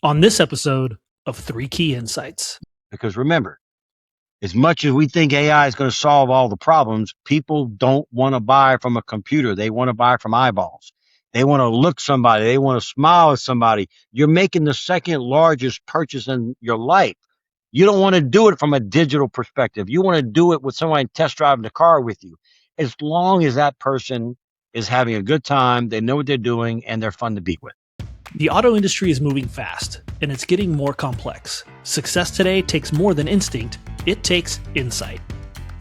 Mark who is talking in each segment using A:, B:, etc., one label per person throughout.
A: on this episode of 3 Key Insights.
B: Because remember, as much as we think AI is going to solve all the problems, people don't want to buy from a computer. They want to buy from eyeballs. They want to look somebody. They want to smile at somebody. You're making the second largest purchase in your life. You don't want to do it from a digital perspective. You want to do it with somebody test driving the car with you. As long as that person is having a good time, they know what they're doing, and they're fun to be with.
A: The auto industry is moving fast, and it's getting more complex. Success today takes more than instinct, it takes insight.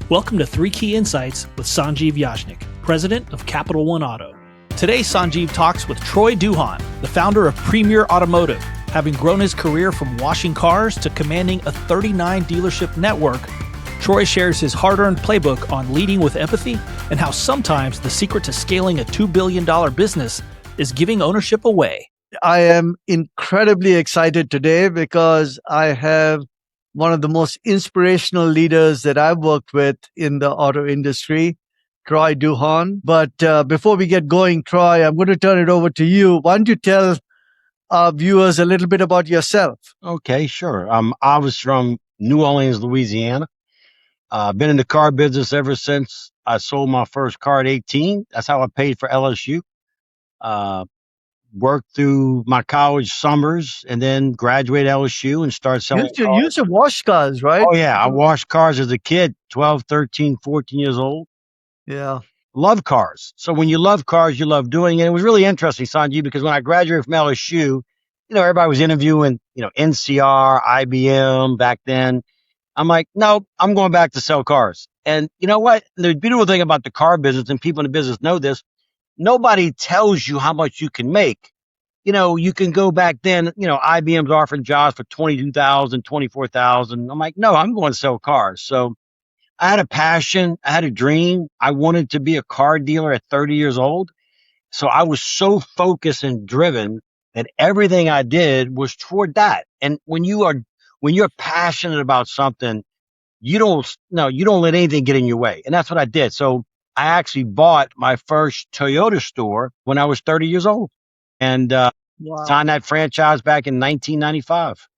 A: Welcome to 3 Key Insights with Sanjiv Yajnik, president of Capital One Auto. Today, Sanjiv talks with Troy Duhon, the founder of Premier Automotive. Having grown his career from washing cars to commanding a 39 dealership network, Troy shares his hard-earned playbook on leading with empathy and how sometimes the secret to scaling a $2 billion business is giving ownership away.
C: I am incredibly excited today because I have one of the most inspirational leaders that I've worked with in the auto industry, Troy Duhon. But before we get going, Troy, I'm going to turn it over to you. Why don't you tell our viewers a little bit about yourself?
B: Okay, sure. I was from New Orleans, Louisiana. Been in the car business ever since I sold my first car at 18. That's how I paid for LSU. Worked through my college summers and then graduated LSU and started selling
C: You
B: cars.
C: used to wash cars, right?
B: Oh, yeah. I washed cars as a kid, 12, 13, 14 years old.
C: Yeah.
B: Love cars. So when you love cars, you love doing it. It was really interesting, Sanjiv, because when I graduated from LSU, everybody was interviewing, NCR, IBM back then. I'm like, no, I'm going back to sell cars. And you know what? The beautiful thing about the car business, and people in the business know this, nobody tells you how much you can make. You can go back then, IBM's offering jobs for $22,000, $24,000. I'm like, no, I'm going to sell cars. So I had a passion. I had a dream. I wanted to be a car dealer at 30 years old. So I was so focused and driven that everything I did was toward that. And when you're passionate about something, you don't let anything get in your way. And that's what I did. So I actually bought my first Toyota store when I was 30 years old and signed that franchise back in 1995.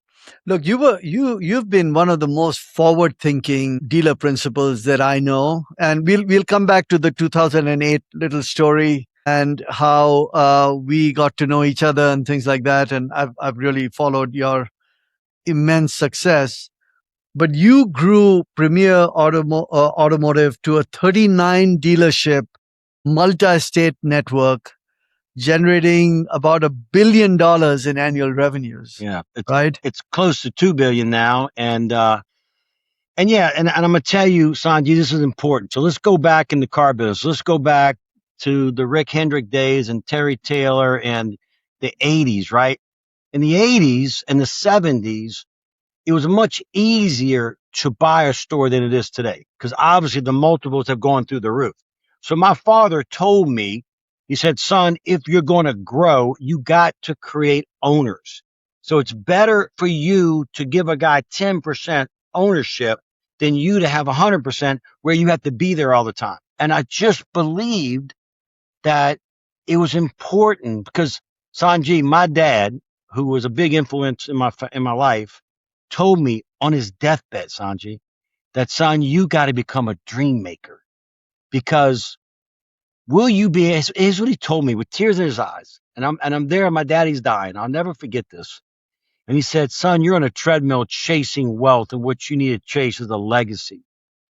C: Look, you've been one of the most forward-thinking dealer principals that I know, and we'll come back to the 2008 little story and how we got to know each other and things like that. And I've really followed your immense success. But you grew Premier Automotive to a 39 dealership, multi-state network, generating about $1 billion in annual revenues.
B: Yeah,
C: right.
B: It's close to $2 billion now, and I'm gonna tell you, Sanjay, this is important. So let's go back in the car business. Let's go back to the Rick Hendrick days and Terry Taylor and the 80s, right? In the 80s and the 70s, it was much easier to buy a store than it is today because obviously the multiples have gone through the roof. So my father told me, he said, son, if you're going to grow, you got to create owners. So it's better for you to give a guy 10% ownership than you to have 100% where you have to be there all the time. And I just believed that it was important because Sanjay, my dad, who was a big influence in my life, told me on his deathbed, Sanjay, that son, you got to become a dream maker because will you be, here's what he told me with tears in his eyes. And I'm there and my daddy's dying. I'll never forget this. And he said, son, you're on a treadmill chasing wealth and what you need to chase is a legacy.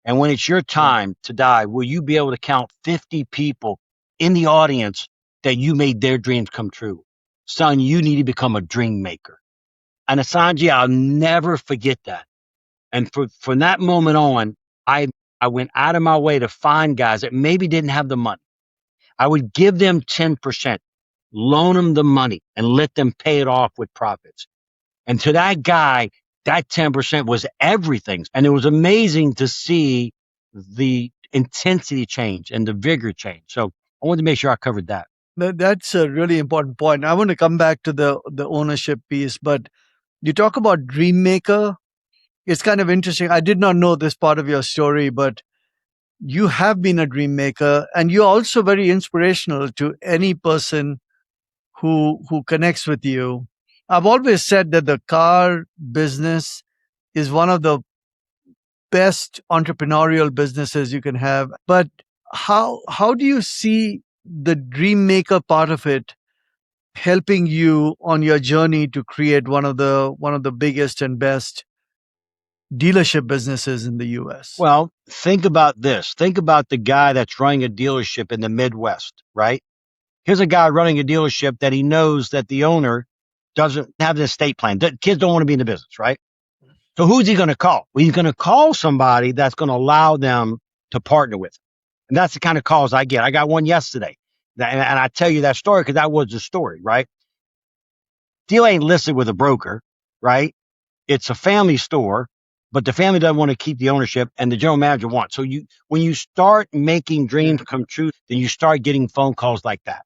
B: And when it's your time to die, will you be able to count 50 people in the audience that you made their dreams come true? Son, you need to become a dream maker. And Sanjay, I'll never forget that. And from that moment on, I went out of my way to find guys that maybe didn't have the money. I would give them 10%, loan them the money, and let them pay it off with profits. And to that guy, that 10% was everything. And it was amazing to see the intensity change and the vigor change. So I wanted to make sure I covered that.
C: That's a really important point. I want to come back to the ownership piece, but you talk about dream maker. It's kind of interesting. I did not know this part of your story, but you have been a dream maker and you're also very inspirational to any person who connects with you. I've always said that the car business is one of the best entrepreneurial businesses you can have. But how do you see the dream maker part of it helping you on your journey to create one of the biggest and best dealership businesses in the US?
B: Well, think about this. Think about the guy that's running a dealership in the Midwest, right? Here's a guy running a dealership that he knows that the owner doesn't have an estate plan. Kids don't want to be in the business, right? So who's he going to call? Well, he's going to call somebody that's going to allow them to partner with him. And that's the kind of calls I get. I got one yesterday. And I tell you that story because that was the story, right? Deal ain't listed with a broker, right? It's a family store, but the family doesn't want to keep the ownership and the general manager wants. So when you start making dreams come true, then you start getting phone calls like that.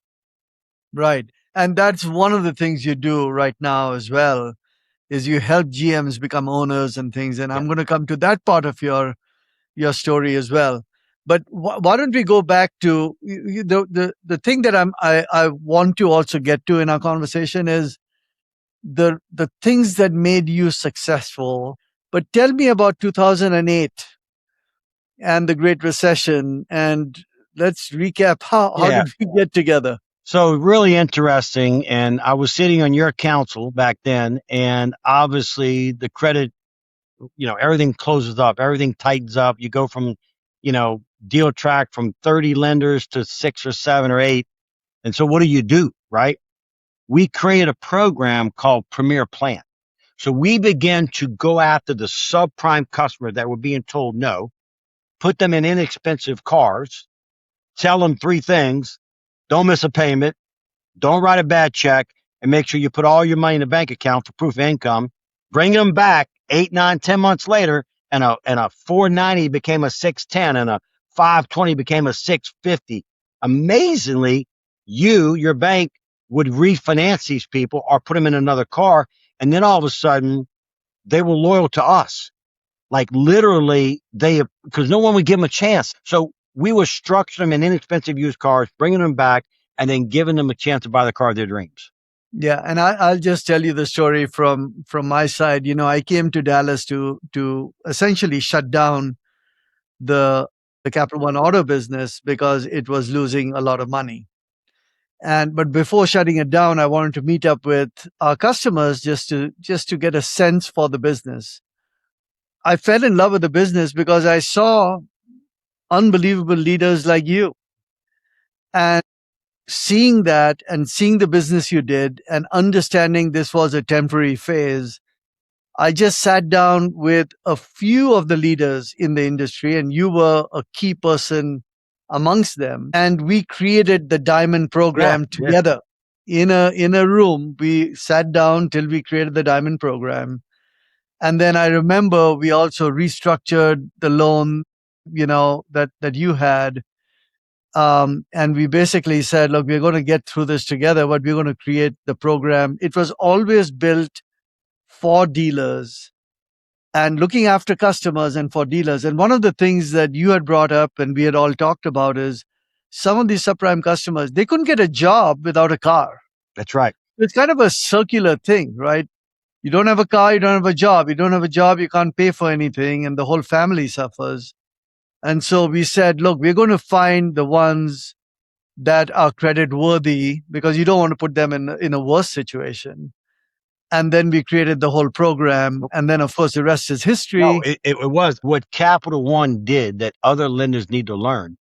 C: Right. And that's one of the things you do right now as well, is you help GMs become owners and things. And I'm going to come to that part of your story as well. But why don't we go back to the thing that I want to also get to in our conversation is the things that made you successful. But tell me about 2008 and the Great Recession, and let's recap how did we get together?
B: So really interesting. And I was sitting on your council back then, and obviously the credit, everything closes up, everything tightens up. You go from, deal track from 30 lenders to 6 or 7 or 8. And so what do? Right? We created a program called Premier Plan. So we began to go after the subprime customer that were being told no, put them in inexpensive cars, tell them 3 things: don't miss a payment, don't write a bad check, and make sure you put all your money in the bank account for proof of income. Bring them back 8, 9, 10 months later, and a 490 became a 610, and a 520 became a 650. Amazingly, your bank would refinance these people or put them in another car, and then all of a sudden they were loyal to us. Like literally, because no one would give them a chance. So we were structuring them in inexpensive used cars, bringing them back, and then giving them a chance to buy the car of their dreams.
C: Yeah, and I'll just tell you the story from my side. I came to Dallas to essentially shut down the Capital One auto business because it was losing a lot of money. But before shutting it down, I wanted to meet up with our customers just to get a sense for the business. I fell in love with the business because I saw unbelievable leaders like you. And seeing that and seeing the business you did and understanding this was a temporary phase, I just sat down with a few of the leaders in the industry, and you were a key person amongst them. And we created the Diamond program together in a room. We sat down till we created the Diamond program. And then I remember we also restructured the loan, that you had. And we basically said, look, we're going to get through this together, but we're going to create the program. It was always built for dealers and looking after customers and for dealers. And one of the things that you had brought up and we had all talked about is some of these subprime customers, they couldn't get a job without a car.
B: That's right.
C: It's kind of a circular thing, right? You don't have a car, you don't have a job. You don't have a job, you can't pay for anything, and the whole family suffers. And so we said, look, we're going to find the ones that are credit worthy because you don't want to put them in a worse situation. And then we created the whole program. And then, of course, the rest is history.
B: No, it was what Capital One did that other lenders need to learn.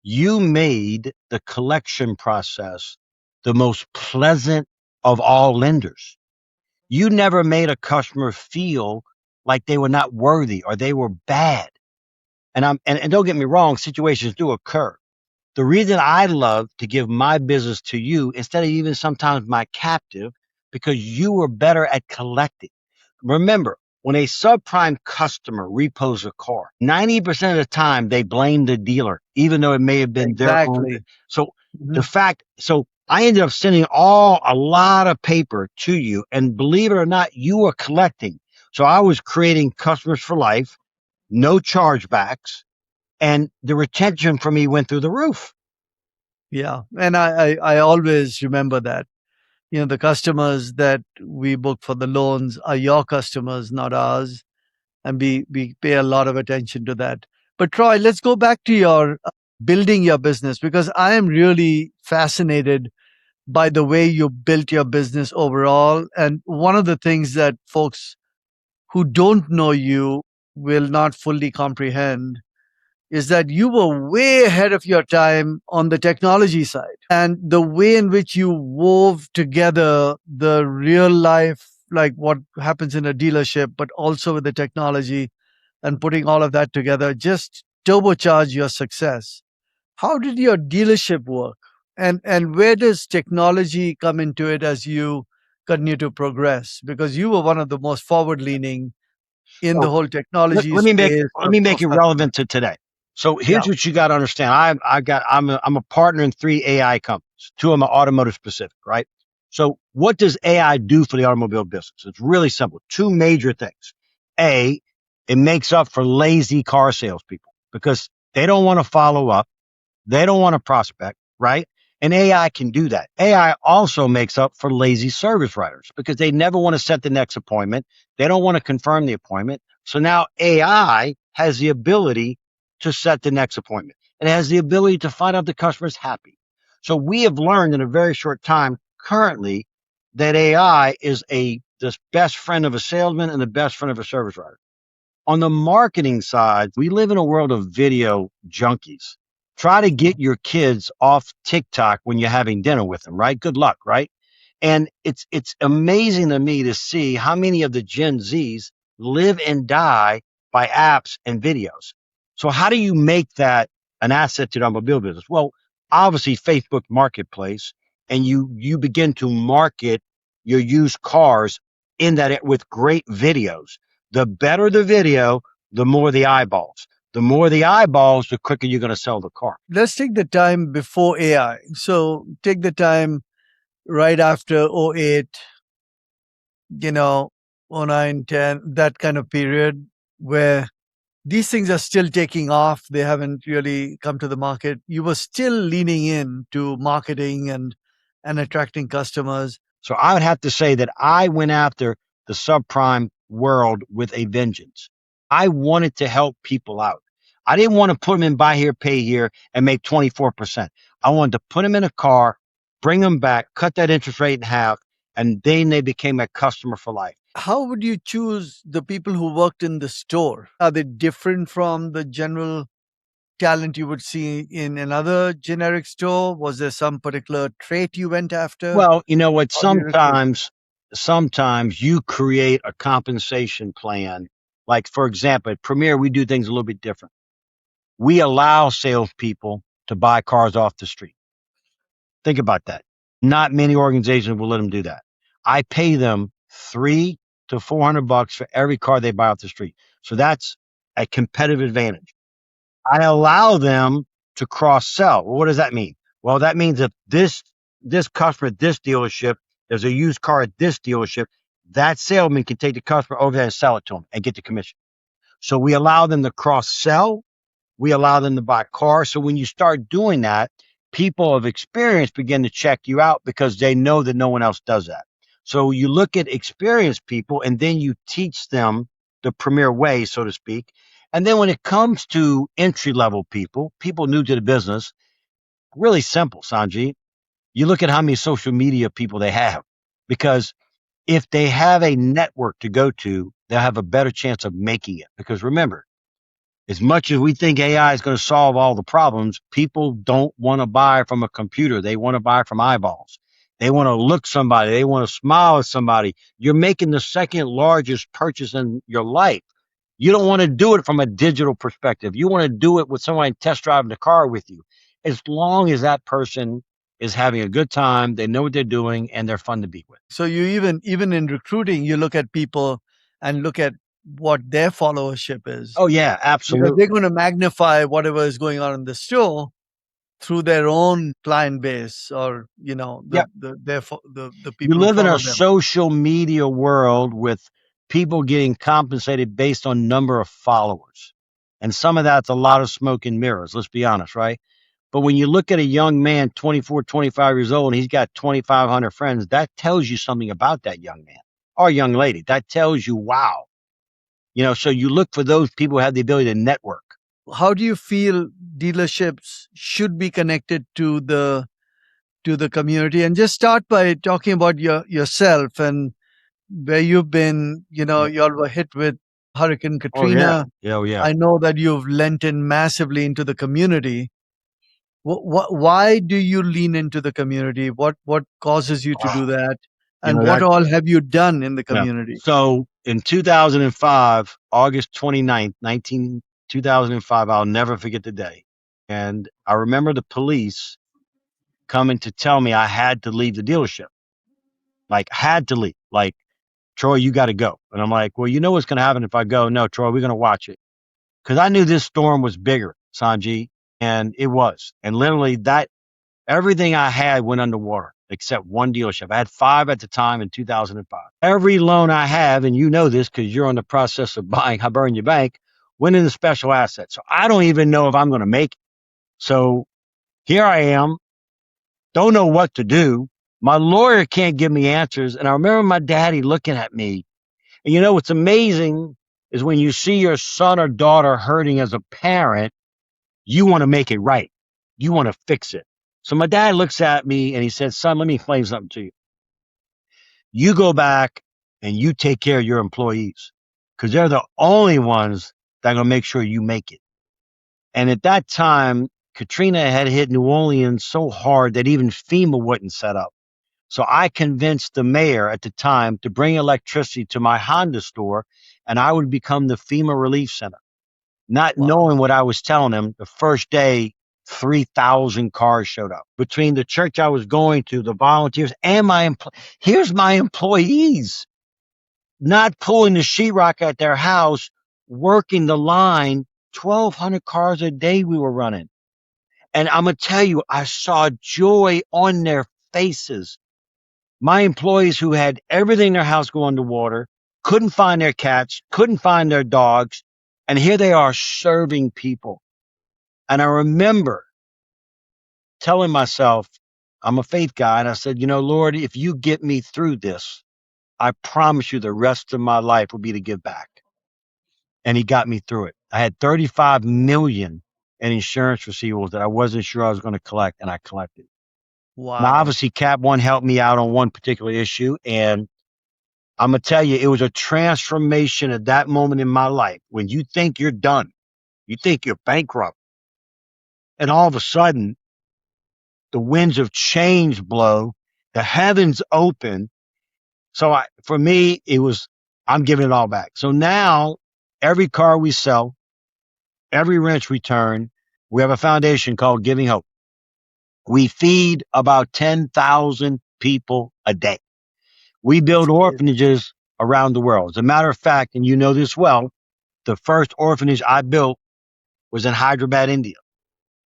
B: You made the collection process the most pleasant of all lenders. You never made a customer feel like they were not worthy or they were bad. And don't get me wrong, situations do occur. The reason I love to give my business to you instead of even sometimes my captive, because you were better at collecting. Remember, when a subprime customer repos a car, 90% of the time they blame the dealer, even though it may have been their own. So so I ended up sending a lot of paper to you, and believe it or not, you were collecting. So I was creating customers for life, no chargebacks, and the retention for me went through the roof.
C: Yeah. And I always remember that. The customers that we book for the loans are your customers, not ours. And we pay a lot of attention to that. But Troy, let's go back to your building your business, because I am really fascinated by the way you built your business overall. And one of the things that folks who don't know you will not fully comprehend is that you were way ahead of your time on the technology side, and the way in which you wove together the real life, like what happens in a dealership, but also with the technology, and putting all of that together just turbocharge your success. How did your dealership work? And where does technology come into it as you continue to progress? Because you were one of the most forward leaning in the
B: So
C: whole technology space
B: let me make
C: of
B: it
C: customer.
B: relevant to today. So
C: Yeah.
B: here's what you got to understand. I'm a partner in 3 AI companies. Two of them are automotive specific, right? So what does AI do for the automobile business? It's really simple. Two major things. A, it makes up for lazy car salespeople because they don't want to follow up. They don't want to prospect, right? And AI can do that. AI also makes up for lazy service writers because they never want to set the next appointment. They don't want to confirm the appointment. So now AI has the ability to set the next appointment. It has the ability to find out the customer is happy. So we have learned in a very short time currently that AI is the best friend of a salesman and the best friend of a service writer. On the marketing side, we live in a world of video junkies. Try to get your kids off TikTok when you're having dinner with them, right? Good luck, right? And it's amazing to me to see how many of the Gen Zs live and die by apps and videos. So how do you make that an asset to the automobile business? Well, obviously Facebook Marketplace, and you begin to market your used cars in that with great videos. The better the video, the more the eyeballs. The more the eyeballs, the quicker you're going to sell the car.
C: Let's take the time before AI. So take the time right after '08, you know, '09, '10, that kind of period where these things are still taking off. They haven't really come to the market. You were still leaning in to marketing and attracting customers.
B: So I would have to say that I went after the subprime world with a vengeance. I wanted to help people out. I didn't want to put them in buy here, pay here and make 24%. I wanted to put them in a car, bring them back, cut that interest rate in half, and then they became a customer for life.
C: How would you choose the people who worked in the store? Are they different from the general talent you would see in another generic store? Was there some particular trait you went after?
B: Well, you know what?
C: How do you recruit?
B: Sometimes you create a compensation plan. Like, for example, at Premier, we do things a little bit different. We allow salespeople to buy cars off the street. Think about that. Not many organizations will let them do that. I pay them $300 to $400 for every car they buy off the street. So that's a competitive advantage. I allow them to cross sell. Well, what does that mean? Well, that means if this customer at this dealership, there's a used car at this dealership, that salesman can take the customer over there and sell it to them and get the commission. So we allow them to cross sell. We allow them to buy cars. So when you start doing that, people of experience begin to check you out because they know that no one else does that. So you look at experienced people and then you teach them the Premier way, so to speak. And then when it comes to entry level people, people new to the business, really simple, Sanji. You look at how many social media people they have, because if they have a network to go to, they'll have a better chance of making it. Because remember, as much as we think AI is going to solve all the problems, people don't want to buy from a computer. They want to buy from eyeballs. They want to look somebody. They want to smile at somebody. You're making the second largest purchase in your life. You don't want to do it from a digital perspective. You want to do it with somebody test driving the car with you. As long as that person is having a good time, they know what they're doing, and they're fun to be with.
C: So you even in recruiting, you look at people and look at what their followership is,
B: Oh yeah,
C: because they're
B: absolutely.
C: going to magnify whatever is going on in the store through their own client base, or
B: Yeah.
C: the
B: You
C: people who
B: live in
C: follow
B: a
C: them.
B: social media world with people getting compensated based on number of followers. And some of that's a lot of smoke and mirrors, let's be honest, right? But when you look at a young man, 24, 25 years old, and he's got 2,500 friends, that tells you something about that young man or young lady. That tells you, wow. So you look for those people who have the ability to network.
C: How do you feel dealerships should be connected to the community? And just start by talking about yourself and where you've been. You all were hit with Hurricane Katrina.
B: Oh, yeah.
C: I know that you've lent in massively into the community. Why do you lean into the community? What causes you to do that? And what all have you done in the community?
B: So in 2005, August 29th, 2005, I'll never forget the day. And I remember the police coming to tell me I had to leave the dealership. Had to leave. Troy, you got to go. And I'm like, well, you know what's going to happen if I go? No, Troy, we're going to watch it. Because I knew this storm was bigger, Sanji, and it was. And literally everything I had went underwater except one dealership. I had 5 at the time in 2005. Every loan I have, and you know this because you're in the process of buying, I burn your bank, went into special assets. So I don't even know if I'm going to make it. So here I am, don't know what to do. My lawyer can't give me answers. And I remember my daddy looking at me. And what's amazing is when you see your son or daughter hurting as a parent, you want to make it right. You want to fix it. So my dad looks at me and he said, son, let me explain something to you. You go back and you take care of your employees because they're the only ones that are going to make sure you make it. And at that time, Katrina had hit New Orleans so hard that even FEMA wouldn't set up. So I convinced the mayor at the time to bring electricity to my Honda store and I would become the FEMA relief center. Not knowing what I was telling him, the first day, 3,000 cars showed up. Between the church I was going to, the volunteers, and here's my employees, not pulling the sheetrock at their house, working the line, 1,200 cars a day we were running. And I'm going to tell you, I saw joy on their faces. My employees who had everything in their house go underwater, couldn't find their cats, couldn't find their dogs, and here they are serving people. And I remember telling myself, I'm a faith guy, and I said, Lord, if you get me through this, I promise you the rest of my life will be to give back. And he got me through it. I had 35 million in insurance receivables that I wasn't sure I was going to collect, and I collected.
C: Wow.
B: Now, obviously, Cap One helped me out on one particular issue, and I'm going to tell you, it was a transformation at that moment in my life. When you think you're done, you think you're bankrupt, and all of a sudden, the winds of change blow, the heavens open. So for me, I'm giving it all back. So now every car we sell, every wrench we turn, we have a foundation called Giving Hope. We feed about 10,000 people a day. We build orphanages around the world. As a matter of fact, and you know this well, the first orphanage I built was in Hyderabad, India.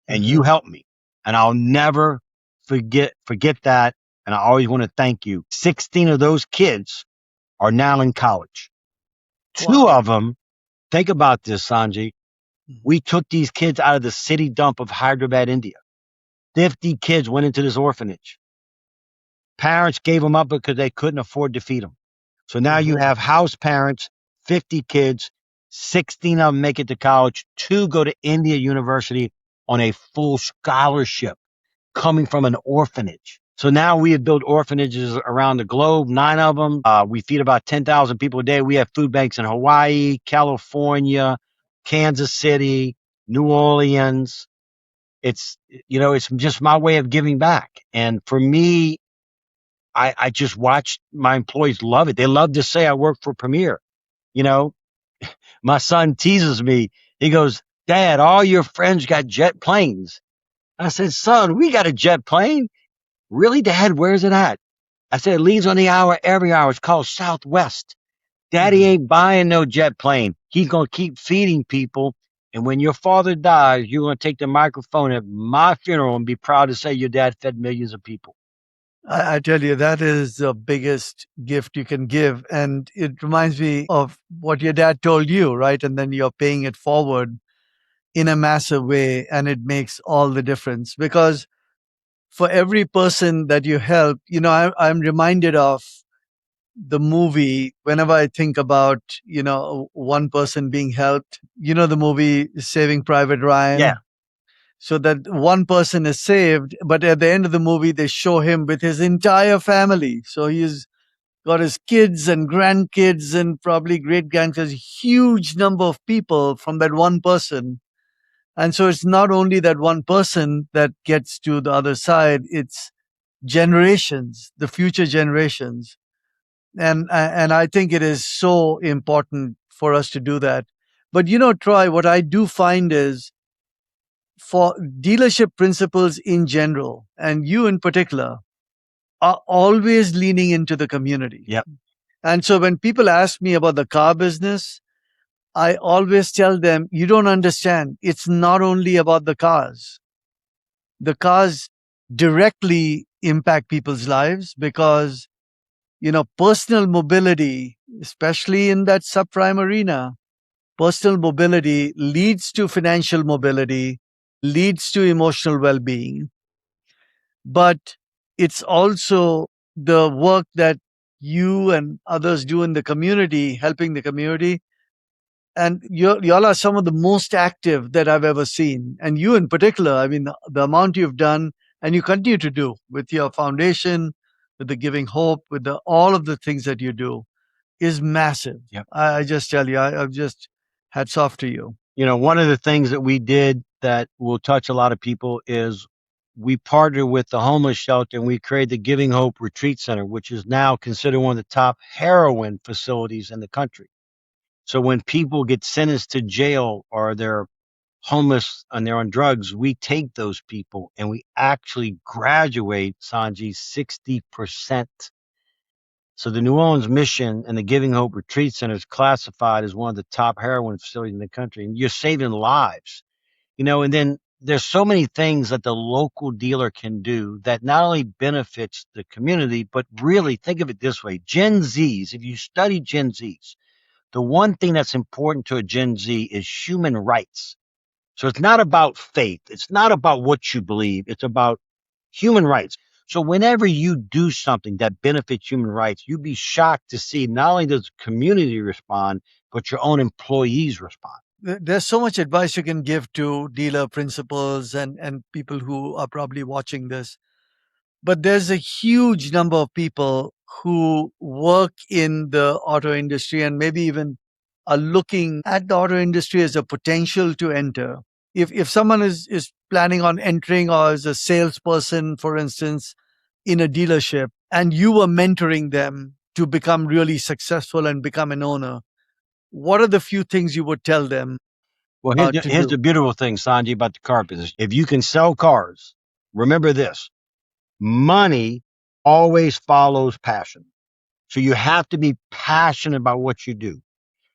B: And you helped me. And I'll never forget that. And I always want to thank you. 16 of those kids are now in college.
C: Wow.
B: 2 of them, think about this, Sanjay. We took these kids out of the city dump of Hyderabad, India. 50 kids went into this orphanage. Parents gave them up because they couldn't afford to feed them. So now you have house parents, 50 kids, 16 of them make it to college, 2 go to India University on a full scholarship coming from an orphanage. So now we have built orphanages around the globe, 9 of them. We feed about 10,000 people a day. We have food banks in Hawaii, California, Kansas City, New Orleans. It's just my way of giving back. And for me, I just watch my employees love it. They love to say I work for Premier. My son teases me. He goes, Dad, all your friends got jet planes. I said, son, we got a jet plane. Really, Dad? Where's it at? I said, it leaves on the hour every hour. It's called Southwest. Daddy ain't buying no jet plane. He's going to keep feeding people. And when your father dies, you're going to take the microphone at my funeral and be proud to say your dad fed millions of people.
C: I tell you, that is the biggest gift you can give. And it reminds me of what your dad told you, right? And then you're paying it forward in a massive way, and it makes all the difference. Because for every person that you help, I'm reminded of the movie whenever I think about, one person being helped. The movie Saving Private Ryan?
B: Yeah.
C: So that one person is saved, but at the end of the movie, they show him with his entire family. So he's got his kids and grandkids and probably great grandkids, huge number of people from that one person. And so it's not only that one person that gets to the other side, it's generations, the future generations. And I think it is so important for us to do that. But Troy, what I do find is for dealership principals in general, and you in particular, are always leaning into the community.
B: Yep.
C: And so when people ask me about the car business, I always tell them, you don't understand. It's not only about the cars. The cars directly impact people's lives because, personal mobility, especially in that subprime arena, personal mobility leads to financial mobility, leads to emotional well-being. But it's also the work that you and others do in the community, helping the community. And y'all are some of the most active that I've ever seen. And you in particular, I mean, the amount you've done and you continue to do with your foundation, with the Giving Hope, with all of the things that you do is massive.
B: Yep.
C: I just tell you, I've just hats off to you.
B: One of the things that we did that will touch a lot of people is we partnered with the homeless shelter and we created the Giving Hope Retreat Center, which is now considered one of the top heroin facilities in the country. So when people get sentenced to jail or they're homeless and they're on drugs, we take those people and we actually graduate, Sanji, 60%. So the New Orleans Mission and the Giving Hope Retreat Center is classified as one of the top heroin facilities in the country. And you're saving lives, and then there's so many things that the local dealer can do that not only benefits the community, but really think of it this way. Gen Zs, if you study Gen Zs, the one thing that's important to a Gen Z is human rights. So it's not about faith. It's not about what you believe. It's about human rights. So whenever you do something that benefits human rights, you'd be shocked to see not only does the community respond, but your own employees respond.
C: There's so much advice you can give to dealer principals and people who are probably watching this. But there's a huge number of people who work in the auto industry and maybe even are looking at the auto industry as a potential to enter. If someone is planning on entering or as a salesperson, for instance, in a dealership, and you were mentoring them to become really successful and become an owner, what are the few things you would tell them?
B: Well, here's the beautiful thing, Sanjay, about the car business. If you can sell cars, remember this: money always follows passion. So you have to be passionate about what you do.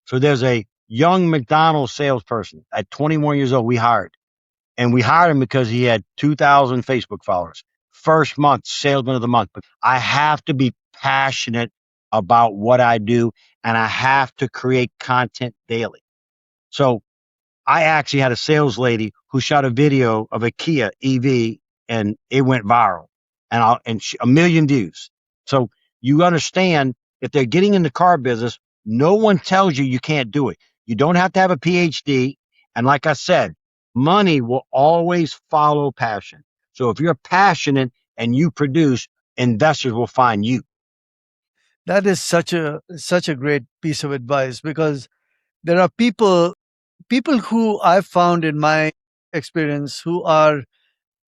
B: So there's a young McDonald's salesperson at 21 years old we hired. And we hired him because he had 2,000 Facebook followers. First month, salesman of the month. But I have to be passionate about what I do, and I have to create content daily. So I actually had a sales lady who shot a video of a Kia EV, and it went viral, and 1 million views. So you understand, if they're getting in the car business, no one tells you can't do it. You don't have to have a PhD. And like I said, money will always follow passion. So if you're passionate and you produce, investors will find you.
C: That is such a great piece of advice, because there are people who I've found in my experience who are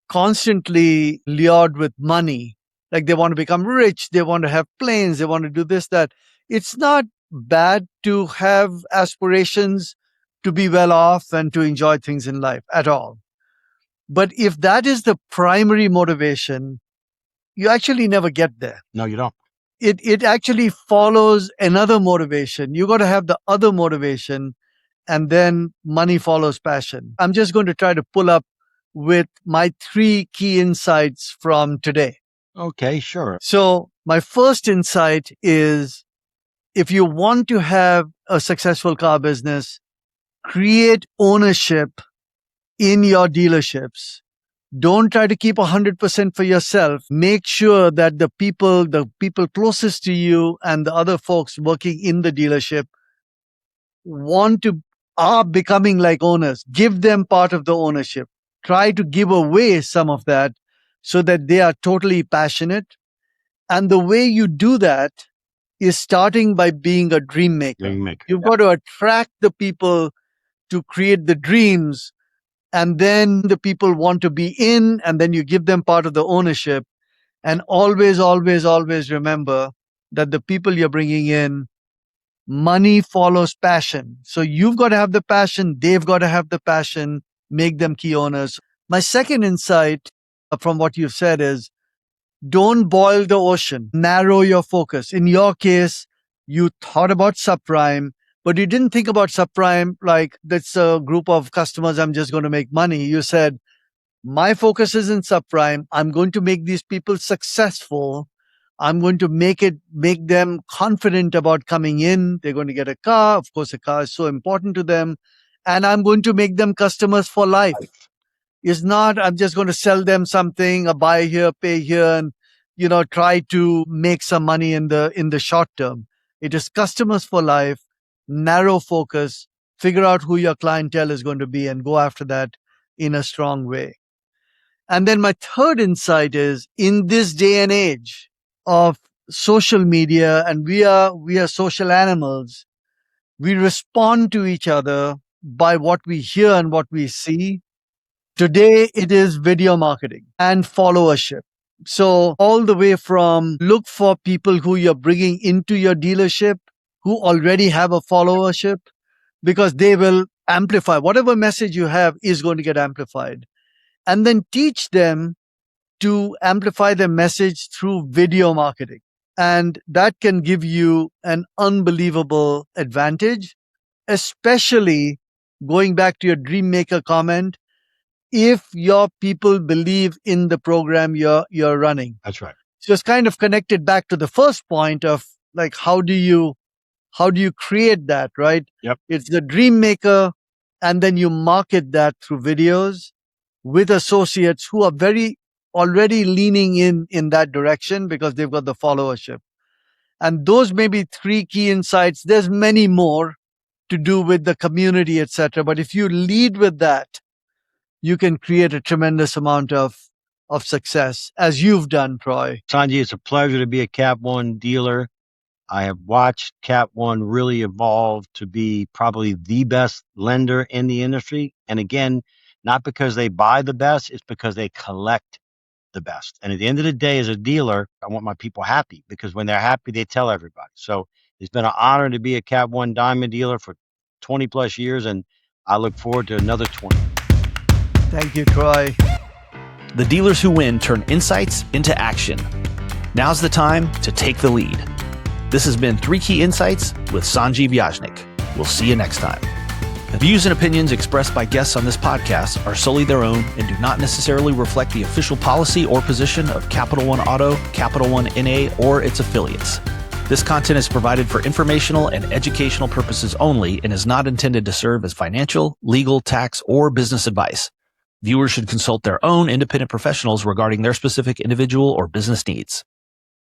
C: constantly lured with money. Like they want to become rich, they want to have planes, they want to do this, that. It's not bad to have aspirations to be well off and to enjoy things in life at all. But if that is the primary motivation, you actually never get there.
B: No, you don't.
C: It actually follows another motivation. You got to have the other motivation, and then money follows passion. I'm just going to try to pull up with my 3 key insights from today.
B: Okay, sure.
C: So my first insight is, if you want to have a successful car business, create ownership in your dealerships, don't try to keep 100% for yourself. Make sure that the people closest to you and the other folks working in the dealership are becoming like owners. Give them part of the ownership. Try to give away some of that so that they are totally passionate. And the way you do that is starting by being a dream maker. You've got to attract the people to create the dreams, and then the people want to be in, and then you give them part of the ownership. And always, always, always remember that the people you're bringing in, money follows passion. So you've got to have the passion. They've got to have the passion. Make them key owners. My second insight from what you've said is, don't boil the ocean. Narrow your focus. In your case, you thought about subprime, but you didn't think about subprime like that's a group of customers I'm just going to make money. You said, my focus is in subprime. I'm going to make these people successful. I'm going to make them confident about coming in. They're going to get a car. Of course, a car is so important to them. And I'm going to make them customers for life. It's not, I'm just going to sell them something, a buy here, pay here, and, try to make some money in the short term. It is customers for life, narrow focus, figure out who your clientele is going to be and go after that in a strong way. And then my third insight is, in this day and age of social media, and we are social animals, we respond to each other by what we hear and what we see. Today, it is video marketing and followership. So all the way from look for people who you're bringing into your dealership who already have a followership, because they will amplify. Whatever message you have is going to get amplified. And then teach them to amplify their message through video marketing. And that can give you an unbelievable advantage, especially going back to your dream maker comment, if your people believe in the program you're running.
B: That's right.
C: So it's kind of connected back to the first point of like, how do you create that, right?
B: Yep.
C: It's the dream maker, and then you market that through videos with associates who are very already leaning in that direction because they've got the followership. And those may be three key insights. There's many more to do with the community, etc. But if you lead with that, you can create a tremendous amount of success, as you've done, Troy.
B: Sanjiv, it's a pleasure to be a Cap One dealer. I have watched Cap One really evolve to be probably the best lender in the industry. And again, not because they buy the best, it's because they collect the best. And at the end of the day, as a dealer, I want my people happy, because when they're happy, they tell everybody. So it's been an honor to be a Cap One Diamond dealer for 20 plus years, and I look forward to another 20.
C: Thank you, Troy.
A: The dealers who win turn insights into action. Now's the time to take the lead. This has been 3 Key Insights with Sanjiv Yajnik. We'll see you next time. The views and opinions expressed by guests on this podcast are solely their own and do not necessarily reflect the official policy or position of Capital One Auto, Capital One NA, or its affiliates. This content is provided for informational and educational purposes only and is not intended to serve as financial, legal, tax, or business advice. Viewers should consult their own independent professionals regarding their specific individual or business needs.